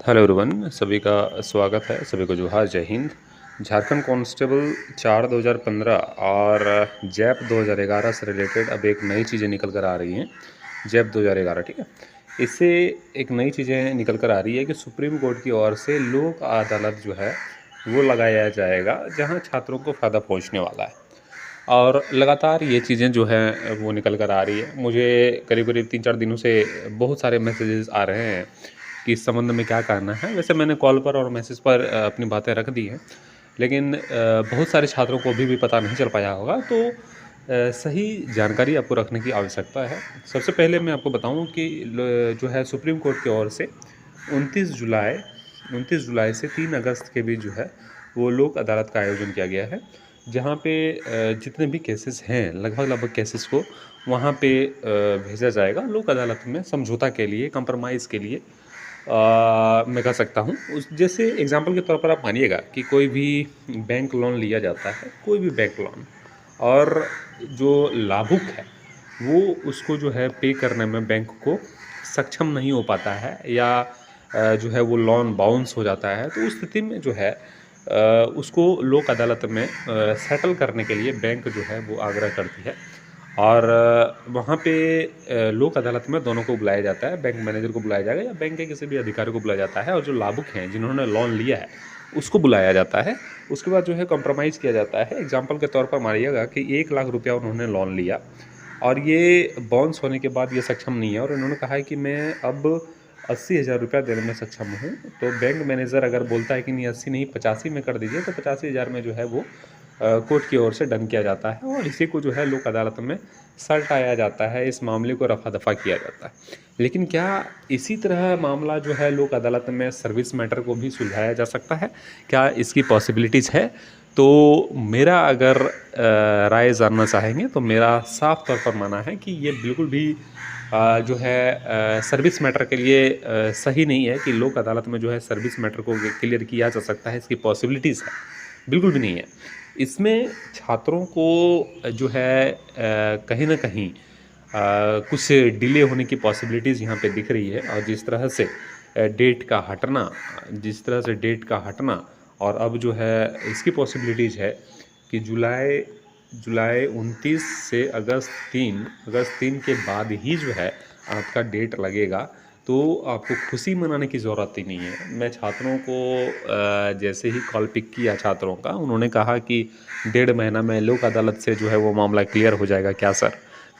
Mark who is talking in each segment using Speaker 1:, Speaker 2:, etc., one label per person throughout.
Speaker 1: Hello everyone, सभी का स्वागत है। सभी को जोहार, जय हिंद। झारखंड कांस्टेबल 4 2015 और जैप 2011 से रिलेटेड अब एक नई चीज़ें निकल कर आ रही हैं। जैप 2011, ठीक है। इससे एक नई चीज़ें निकल कर आ रही है कि सुप्रीम कोर्ट की ओर से लोक अदालत जो है वो लगाया जाएगा, जहां छात्रों को फ़ायदा पहुंचने वाला है। और लगातार ये चीज़ें जो है वो निकल कर आ रही है। मुझे करीब करीब 3 4 दिनों से बहुत सारे मैसेजेस आ रहे हैं कि इस संबंध में क्या करना है। वैसे मैंने कॉल पर और मैसेज पर अपनी बातें रख दी हैं, लेकिन बहुत सारे छात्रों को अभी भी पता नहीं चल पाया होगा। तो सही जानकारी आपको रखने की आवश्यकता है। सबसे पहले मैं आपको बताऊं कि जो है सुप्रीम कोर्ट की ओर से 29 जुलाई 29 जुलाई से 3 अगस्त के बीच जो है वो लोक अदालत का आयोजन किया गया है, जहाँ पे जितने भी केसेस हैं, लगभग केसेस को वहाँ पे भेजा जाएगा लोक अदालत में समझौता के लिए, कंप्रोमाइज़ के लिए। मैं कह सकता हूँ उस जैसे एग्जांपल के तौर पर आप मानिएगा कि कोई भी बैंक लोन लिया जाता है, कोई भी बैंक लोन, और जो लाभुक है वो उसको जो है पे करने में बैंक को सक्षम नहीं हो पाता है, या जो है वो लोन बाउंस हो जाता है। तो उस स्थिति में जो है उसको लोक अदालत में सेटल करने के लिए बैंक जो है वो आग्रह करती है। और वहाँ पे लोक अदालत में दोनों को बुलाया जाता है। बैंक मैनेजर को बुलाया जाएगा या बैंक के किसी भी अधिकारी को बुलाया जाता है, और जो लाभुक हैं जिन्होंने लोन लिया है उसको बुलाया जाता है। उसके बाद जो है कंप्रोमाइज़ किया जाता है। एग्जांपल के तौर पर मानिएगा कि 1 लाख रुपया उन्होंने लोन लिया और ये बाउंस होने के बाद ये सक्षम नहीं है, और इन्होंने कहा है कि मैं अब 80,000 रुपया देने में सक्षम हूँ। तो बैंक मैनेजर अगर बोलता है कि नहीं 80 नहीं 85 में कर दीजिए, तो 85,000 में जो है वो कोर्ट की ओर से डन किया जाता है, और इसी को जो है लोक अदालत में सलटाया जाता है। इस मामले को रफा दफा किया जाता है। लेकिन क्या इसी तरह मामला जो है लोक अदालत में सर्विस मैटर को भी सुलझाया जा सकता है? क्या इसकी पॉसिबिलिटीज़ है? तो मेरा अगर राय जानना चाहेंगे तो मेरा साफ तौर पर मानना है कि ये बिल्कुल भी जो है सर्विस मैटर के लिए सही नहीं है कि लोक अदालत में जो है सर्विस मैटर को क्लियर किया जा सकता है। इसकी पॉसिबिलिटीज़ है, बिल्कुल भी नहीं है। इसमें छात्रों को जो है कहीं न कहीं कुछ डिले होने की पॉसिबिलिटीज़ यहाँ पे दिख रही है। और जिस तरह से डेट का हटना, और अब जो है इसकी पॉसिबिलिटीज़ है कि जुलाई जुलाई 29 से अगस्त 3 के बाद ही जो है आपका डेट लगेगा। तो आपको खुशी मनाने की ज़रूरत ही नहीं है। मैं छात्रों को जैसे ही कॉल पिक किया छात्रों का, उन्होंने कहा कि 1.5 महीना में लोक अदालत से जो है वो मामला क्लियर हो जाएगा क्या सर?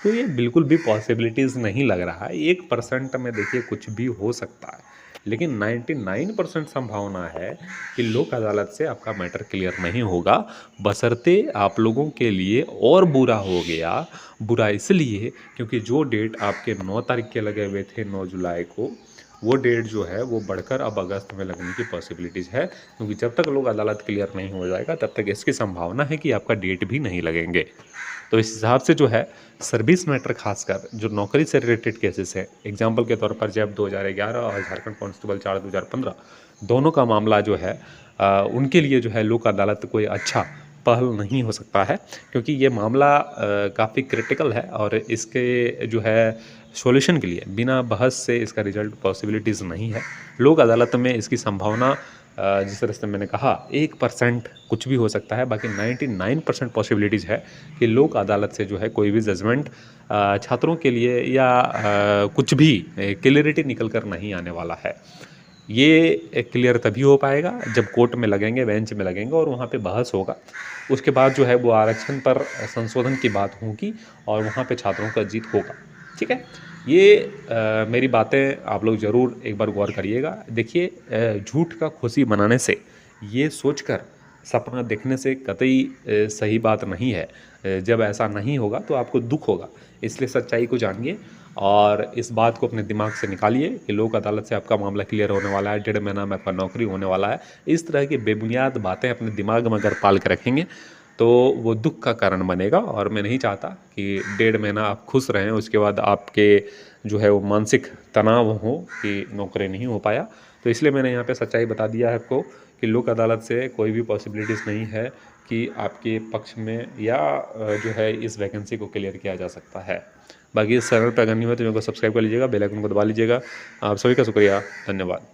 Speaker 1: तो ये बिल्कुल भी पॉसिबिलिटीज़ नहीं लग रहा है। 1% में देखिए कुछ भी हो सकता है, लेकिन 99% संभावना है कि लोक अदालत से आपका मैटर क्लियर नहीं होगा। बशर्ते आप लोगों के लिए और बुरा हो गया। बुरा इसलिए क्योंकि जो डेट आपके 9 तारीख के लगे हुए थे, 9 जुलाई को, वो डेट जो है वो बढ़कर अब अगस्त में लगने की पॉसिबिलिटीज़ है। क्योंकि जब तक लोक अदालत क्लियर नहीं हो जाएगा तब तक इसकी संभावना है कि आपका डेट भी नहीं लगेंगे। तो इस हिसाब से जो है सर्विस मैटर, खासकर जो नौकरी से रिलेटेड केसेस हैं, एग्जांपल के तौर पर जैप 2011 और झारखंड कांस्टेबल 4 2015, दोनों का मामला जो है उनके लिए जो है लोक अदालत कोई अच्छा पहल नहीं हो सकता है। क्योंकि ये मामला काफ़ी क्रिटिकल है, और इसके जो है सॉल्यूशन के लिए बिना बहस से इसका रिजल्ट पॉसिबिलिटीज़ नहीं है। लोक अदालत में इसकी संभावना जिस तरह से मैंने कहा 1% कुछ भी हो सकता है, बाकी 99% पॉसिबिलिटीज़ है कि लोक अदालत से जो है कोई भी जजमेंट छात्रों के लिए या कुछ भी क्लियरिटी निकल कर नहीं आने वाला है। ये क्लियर तभी हो पाएगा जब कोर्ट में लगेंगे, बेंच में लगेंगे और वहाँ पे बहस होगा। उसके बाद जो है वो आरक्षण पर संशोधन की बात होगी, और वहाँ पे छात्रों का जीत होगा। ठीक है? ये मेरी बातें आप लोग ज़रूर एक बार गौर करिएगा। देखिए, झूठ का खुशी मनाने से, ये सोचकर सपना देखने से कतई सही बात नहीं है। जब ऐसा नहीं होगा तो आपको दुःख होगा। इसलिए सच्चाई को जानिए और इस बात को अपने दिमाग से निकालिए कि लोक अदालत से आपका मामला क्लियर होने वाला है, 1.5 महीना में आपका नौकरी होने वाला है। इस तरह की बेबुनियाद बातें अपने दिमाग में अगर पाल के रखेंगे तो वो दुःख का कारण बनेगा। और मैं नहीं चाहता कि 1.5 महीना आप खुश रहें, उसके बाद आपके जो है वो मानसिक तनाव हो कि नौकरी नहीं हो पाया। तो इसलिए मैंने यहाँ पे सच्चाई बता दिया है आपको कि लोक अदालत से कोई भी पॉसिबिलिटीज़ नहीं है कि आपके पक्ष में या जो है इस वैकेंसी को क्लियर किया जा सकता है। बाकी इस चैनल पर अगर नहीं हो तो मेरे को सब्सक्राइब कर लीजिएगा, बेल आइकन को दबा लीजिएगा। आप सभी का शुक्रिया, धन्यवाद।